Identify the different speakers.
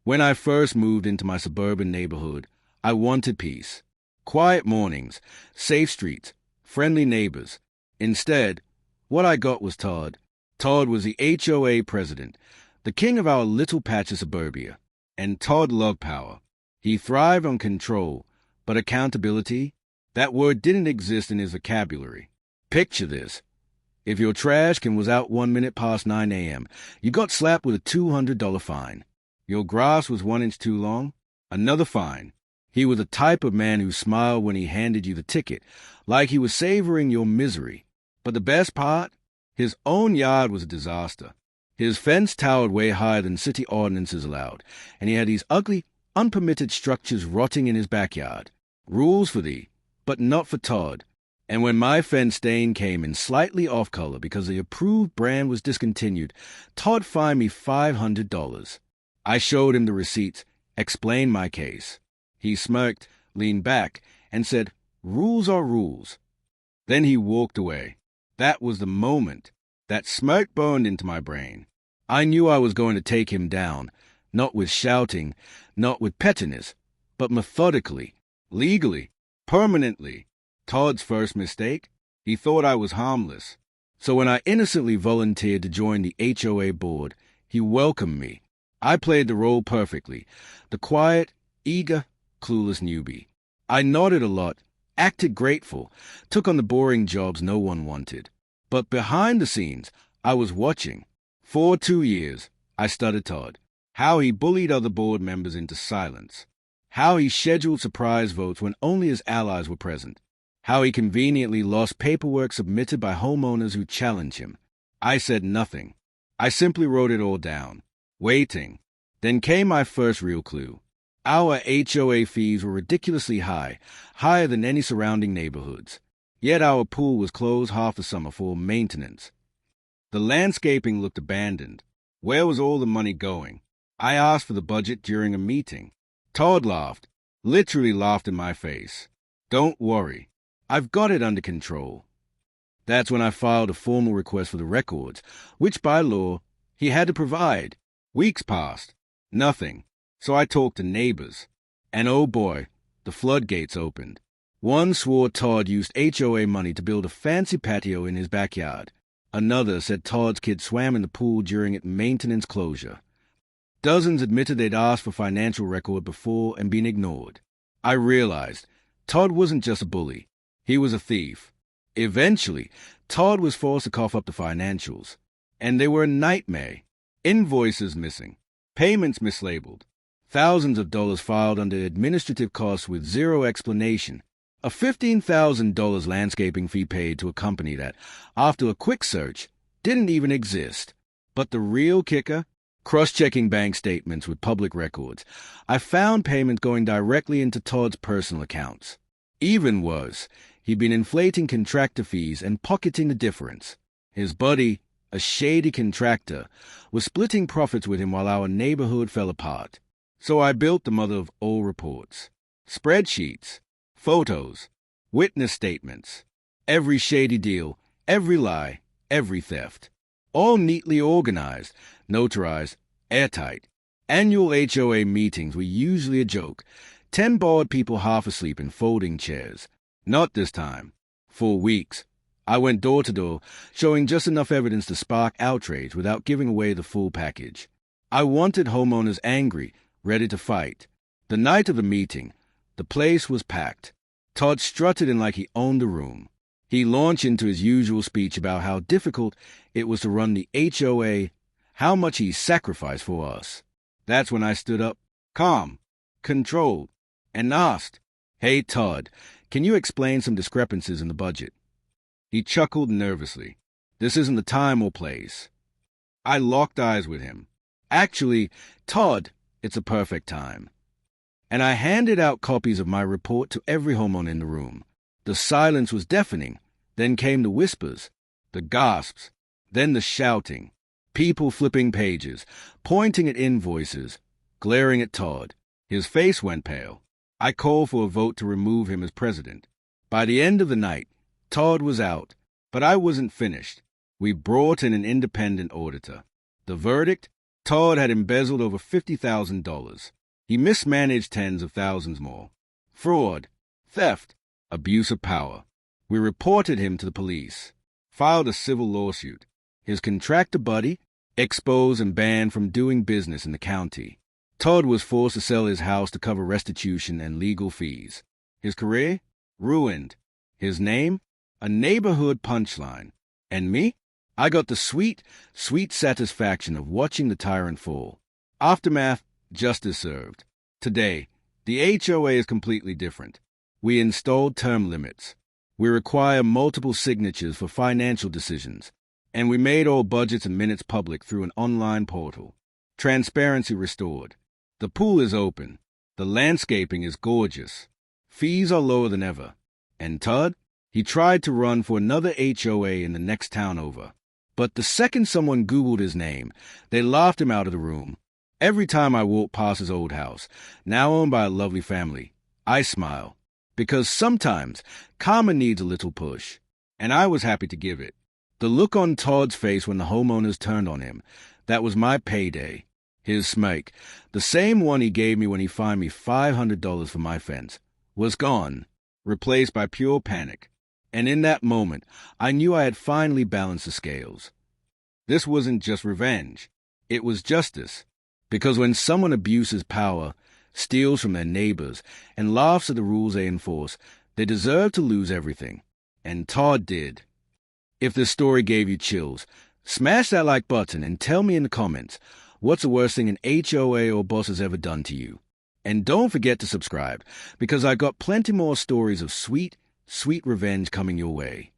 Speaker 1: When I first moved into my suburban neighborhood, I wanted peace. Quiet mornings, safe streets, friendly neighbors. Instead, what I got was Todd. Todd was the HOA president, the king of our little patch of suburbia. And Todd loved power. He thrived on control, but accountability, that word didn't exist in his vocabulary. Picture this. If your trash can was out 1 minute past 9 a.m., you got slapped with a $200 fine. Your grass was 1 inch too long, another fine. He was the type of man who smiled when he handed you the ticket, like he was savoring your misery. But the best part? His own yard was a disaster. His fence towered way higher than city ordinances allowed, and he had these ugly, unpermitted structures rotting in his backyard. Rules for thee, but not for Todd. And when my fence stain came in slightly off color because the approved brand was discontinued, Todd fined me $500. I showed him the receipts, explained my case. He smirked, leaned back, and said, "Rules are rules." Then he walked away. That was the moment. That smirk burned into my brain. I knew I was going to take him down, not with shouting, not with pettiness, but methodically, legally, permanently. Todd's first mistake? He thought I was harmless. So when I innocently volunteered to join the HOA board, he welcomed me. I played the role perfectly, the quiet, eager, clueless newbie. I nodded a lot, acted grateful, took on the boring jobs no one wanted. But behind the scenes, I was watching. For 2 years, I studied Todd. How he bullied other board members into silence. How he scheduled surprise votes when only his allies were present. How he conveniently lost paperwork submitted by homeowners who challenged him. I said nothing. I simply wrote it all down, waiting. Then came my first real clue. Our HOA fees were ridiculously high, higher than any surrounding neighborhoods. Yet our pool was closed half the summer for maintenance. The landscaping looked abandoned. Where was all the money going? I asked for the budget during a meeting. Todd laughed, literally laughed in my face. "Don't worry. I've got it under control." That's when I filed a formal request for the records, which by law he had to provide. Weeks passed. Nothing. So I talked to neighbors. And oh boy, the floodgates opened. One swore Todd used HOA money to build a fancy patio in his backyard. Another said Todd's kid swam in the pool during its maintenance closure. Dozens admitted they'd asked for financial record before and been ignored. I realized Todd wasn't just a bully. He was a thief. Eventually, Todd was forced to cough up the financials. And they were a nightmare. Invoices missing. Payments mislabeled. Thousands of dollars filed under administrative costs with zero explanation. A $15,000 landscaping fee paid to a company that, after a quick search, didn't even exist. But the real kicker? Cross-checking bank statements with public records, I found payments going directly into Todd's personal accounts. Even worse, he'd been inflating contractor fees and pocketing the difference. His buddy, a shady contractor, was splitting profits with him while our neighborhood fell apart. So I built the mother of all reports. Spreadsheets. Photos, witness statements, every shady deal, every lie, every theft. All neatly organized, notarized, airtight. Annual HOA meetings were usually a joke. 10 bored people half asleep in folding chairs. Not this time. For weeks, I went door to door, showing just enough evidence to spark outrage without giving away the full package. I wanted homeowners angry, ready to fight. The night of the meeting, the place was packed. Todd strutted in like he owned the room. He launched into his usual speech about how difficult it was to run the HOA, how much he sacrificed for us. That's when I stood up, calm, controlled, and asked, "Hey, Todd, can you explain some discrepancies in the budget?" He chuckled nervously. "This isn't the time or place." I locked eyes with him. "Actually, Todd, it's a perfect time." And I handed out copies of my report to every homeowner in the room. The silence was deafening. Then came the whispers, the gasps, then the shouting. People flipping pages, pointing at invoices, glaring at Todd. His face went pale. I called for a vote to remove him as president. By the end of the night, Todd was out, but I wasn't finished. We brought in an independent auditor. The verdict? Todd had embezzled over $50,000. He mismanaged tens of thousands more. Fraud, theft, abuse of power. We reported him to the police, filed a civil lawsuit. His contractor buddy exposed and banned from doing business in the county. Todd was forced to sell his house to cover restitution and legal fees. His career? Ruined. His name? A neighborhood punchline. And me? I got the sweet satisfaction of watching the tyrant fall. Aftermath, justice served. Today, the HOA is completely different. We installed term limits. We require multiple signatures for financial decisions. And we made all budgets and minutes public through an online portal. Transparency restored. The pool is open. The landscaping is gorgeous. Fees are lower than ever. And Todd? He tried to run for another HOA in the next town over. But the second someone Googled his name, they laughed him out of the room. Every time I walk past his old house, now owned by a lovely family, I smile. Because sometimes karma needs a little push. And I was happy to give it. The look on Todd's face when the homeowners turned on him, that was my payday. His smirk, the same one he gave me when he fined me $500 for my fence, was gone, replaced by pure panic. And in that moment, I knew I had finally balanced the scales. This wasn't just revenge. It was justice. Because when someone abuses power, steals from their neighbors, and laughs at the rules they enforce, they deserve to lose everything. And Todd did. If this story gave you chills, smash that like button and tell me in the comments, what's the worst thing an HOA or boss has ever done to you? And don't forget to subscribe, because I got plenty more stories of sweet revenge coming your way.